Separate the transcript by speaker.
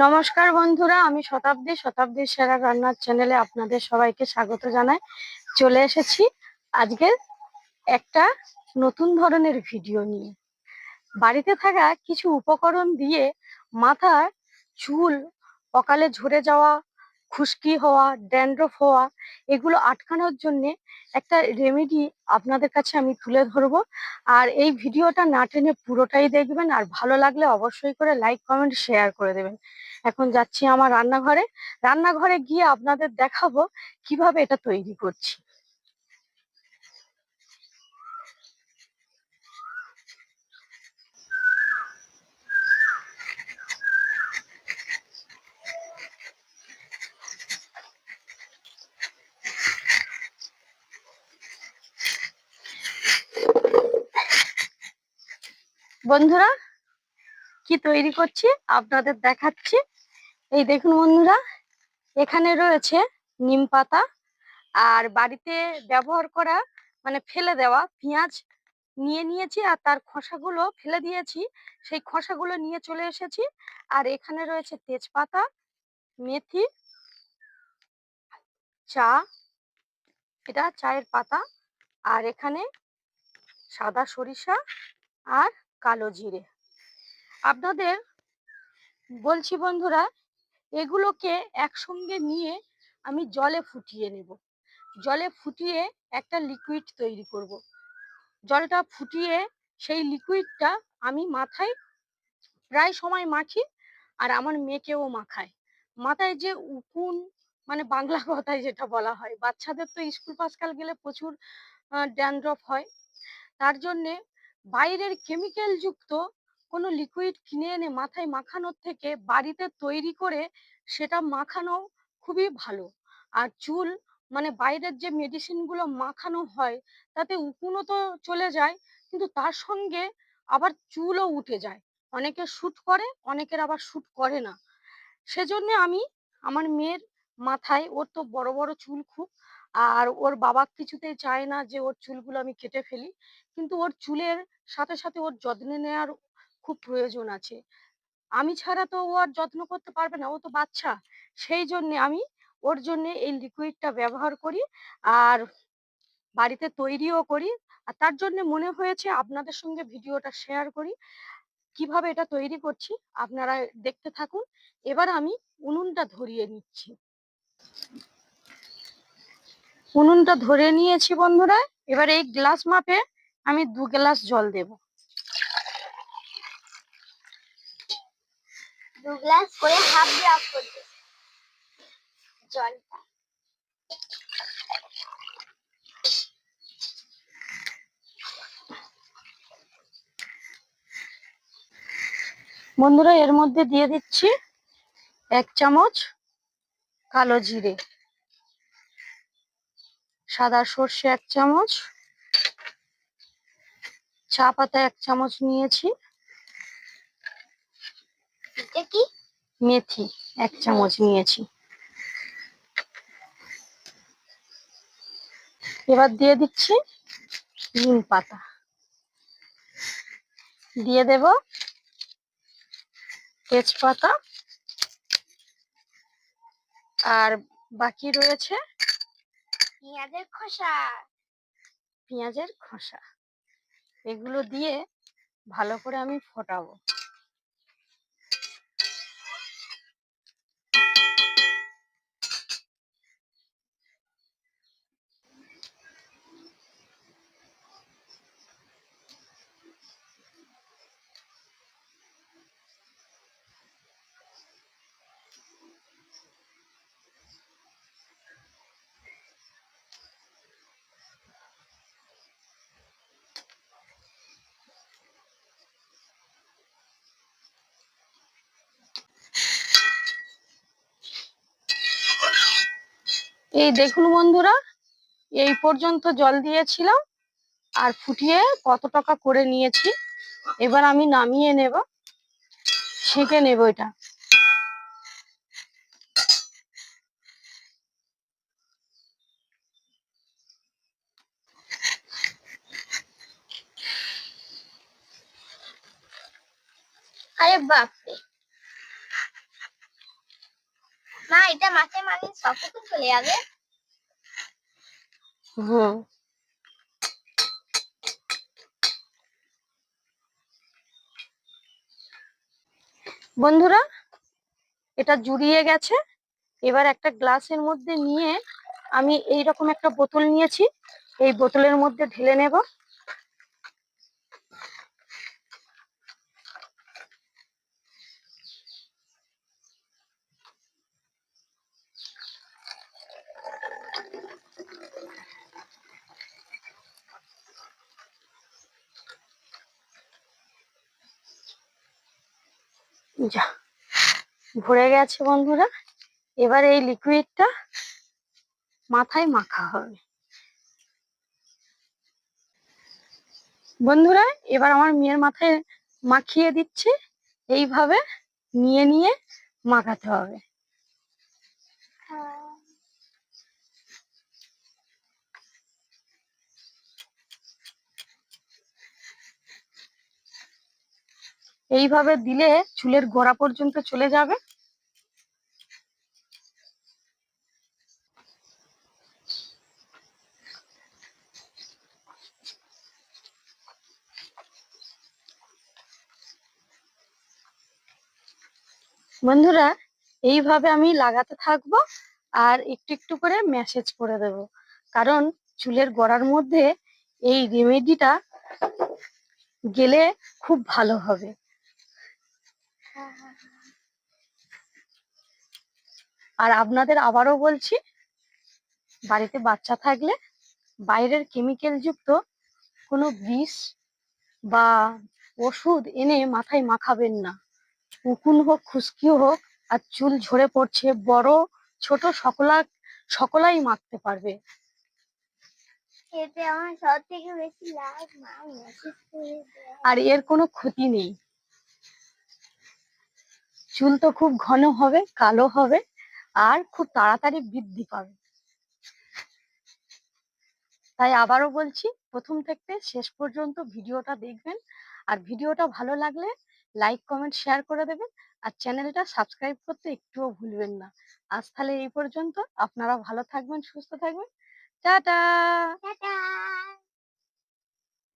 Speaker 1: নমস্কার বন্ধুরা, আমি শতাব্দীর সেরা রান্নার চ্যানেলে আপনাদের সবাইকে স্বাগত জানাই। চলে এসেছি আজকে একটা নতুন ধরনের ভিডিও নিয়ে। বাড়িতে থাকা কিছু উপকরণ দিয়ে মাথার চুল অকালে ঝরে যাওয়া, খুশকি হওয়া, ড্যান্ড্রফ হওয়া, এগুলো আটকানোর জন্য একটা রেমেডি আপনাদের কাছে আমি তুলে ধরবো। আর এই ভিডিওটা না টেনে পুরোটাই দেখবেন, আর ভালো লাগলে অবশ্যই করে লাইক কমেন্ট শেয়ার করে দেবেন। এখন যাচ্ছি আমার রান্নাঘরে গিয়ে আপনাদের দেখাবো কিভাবে এটা তৈরি করছি। বন্ধুরা, কি তৈরি করছি আপনাদের দেখাচ্ছি। এই দেখুন বন্ধুরা, এখানে রয়েছে নিম পাতা, আর বাড়িতে ব্যবহার করা মানে ফেলে দেওয়া পেঁয়াজ নিয়ে নিয়েছি, আর তার খোসাগুলো ফেলে দিয়েছি, সেই খোসাগুলো নিয়ে চলে এসেছি। আর এখানে রয়েছে তেজপাতা, মেথি, চা, এটা চায়ের পাতা, আর এখানে সাদা সরিষা আর কালো জিরে। আপনাদের বলছি বন্ধুরা, এগুলোকে একসঙ্গে নিয়ে আমি জলে ফুটিয়ে নেব। জলে ফুটিয়ে একটা লিকুইড তৈরি করব। জলটা ফুটিয়ে সেই লিকুইডটা আমি মাথায় প্রায় সময় মাখি, আর আমার মেয়েকেও মাখায়। মাথায় যে উকুন, মানে বাংলা কথায় যেটা বলা হয়, বাচ্চাদের তো স্কুল পাসকাল গেলে প্রচুর ড্যান্ড্রফ হয়, তার জন্যে বাইরের কেমিক্যাল যুক্ত কোনো লিকুইড কিনে এনে মাথায় মাখানোর থেকে বাড়িতে তৈরি করে সেটা মাখানো খুবই ভালো। আর চুল, মানে বাইরের যে মেডিসিন গুলো মাখানো হয় তাতে উকুনও তো চলে যায়, কিন্তু তার সঙ্গে আবার চুলও উঠে যায়। অনেকের শুট করে, অনেকের আবার শুট করে না। সেজন্য আমি আমার মেয়ের মাথায়, ওর তো বড় বড় চুল খুব, আর ওর বাবা কিছুতেই চায় না যে ওর চুলগুলো আমি কেটে ফেলি, কিন্তু ওর চুলের সাথে সাথে ওর যত্ন নেওয়ার খুব প্রয়োজন আছে। আমি ছাড়া তো ও আর যত্ন করতে পারবে না, ও তো বাচ্চা। সেই জন্য আমি ওর জন্য এই লিকুইডটা ব্যবহার করি, আর বাড়িতে তৈরিও করি। আর তার জন্য মনে হয়েছে আপনাদের সঙ্গে ভিডিওটা শেয়ার করি। কিভাবে এটা তৈরি করছি আপনারা দেখতে থাকুন। এবার আমি উনুনটা ধরিয়ে নিচ্ছি। উনুনটা ধরে নিয়েছি বন্ধুরা। এবার এই গ্লাস মাপে আমি 2 গ্লাস জল দেব।
Speaker 2: 2 গ্লাস করে হাফ গ্লাস করবে জলটা।
Speaker 1: বন্ধুরা, এর মধ্যে দিয়ে দিচ্ছি 1 চামচ কালো জিরে, সাদা সর্ষে 1 চামচ, চা পাতা 1 চামচ নিয়েছি,
Speaker 2: এটা কি?
Speaker 1: মেথি 1 চামচ নিয়েছি। এবার দিয়ে দিচ্ছি নিম পাতা, দিয়ে দেব তেজপাতা, আর বাকি রয়েছে পেঁয়াজের খোসা। এগুলো দিয়ে ভালো করে আমি ফোটাবো। এই দেখুন বন্ধুরা, এই পর্যন্ত জল দিয়েছিলাম, আর ফুটিয়ে কত টাকা করে নিয়েছি। এবার আমি নামিয়ে নেব, ছেঁকে নেব এটা।
Speaker 2: আরে বাপরে, মা এটা মাখে মানে সবকিছু চলে যাবে।
Speaker 1: হুম, বন্ধুরা এটা জুড়িয়ে গেছে। এবার একটা গ্লাসের মধ্যে নিয়ে আমি এইরকম একটা বোতল নিয়েছি, এই বোতলের মধ্যে ঢেলে নেব। যা, ভরে গেছে বন্ধুরা। এবার এই লিকুইডটা মাথায় মাখা হবে। বন্ধুরা এবার আমার মেয়ের মাথায় মাখিয়ে দিচ্ছি। এইভাবে নিয়ে নিয়ে মাখাতে হবে। এইভাবে দিলে চুলের গোড়া পর্যন্ত চলে যাবে। বন্ধুরা এইভাবে আমি লাগাতে থাকবো আর একটু একটু করে ম্যাসেজ করে দেব, কারণ চুলের গোড়ার মধ্যে এই রেমেডিটা গেলে খুব ভালো হবে। আর আপনাদের আবারও বলছি, বাড়িতে বাচ্চা থাকলে বাইরের কেমিক্যাল যুক্ত কোনো বিষ বা ওষুধ এনে মাথায় মাখাবেন না। উকুন হোক খুশকি হোক আর চুল ঝরে পড়ছে, বড় ছোট সকলাই মাখতে পারবে।
Speaker 2: এতে আমার সব থেকে বেশি লাভ মা মেসেজ করে দেয়।
Speaker 1: আর এর কোনো ক্ষতি নেই। চুল তো খুব ঘন হবে, কালো হবে আর খুব তাড়াতাড়ি বৃদ্ধি পাবে। তাই আবারও বলছি, প্রথম থেকে শেষ পর্যন্ত ভিডিওটা দেখবেন। আর ভিডিওটা ভালো লাগলে লাইক কমেন্ট শেয়ার করে দেবেন। আর চ্যানেলটা সাবস্ক্রাইব করতে একটুও ভুলবেন না। আজ তাহলে এই পর্যন্ত। আপনারা ভালো থাকবেন, সুস্থ থাকবেন। টাটা।
Speaker 2: টাটা।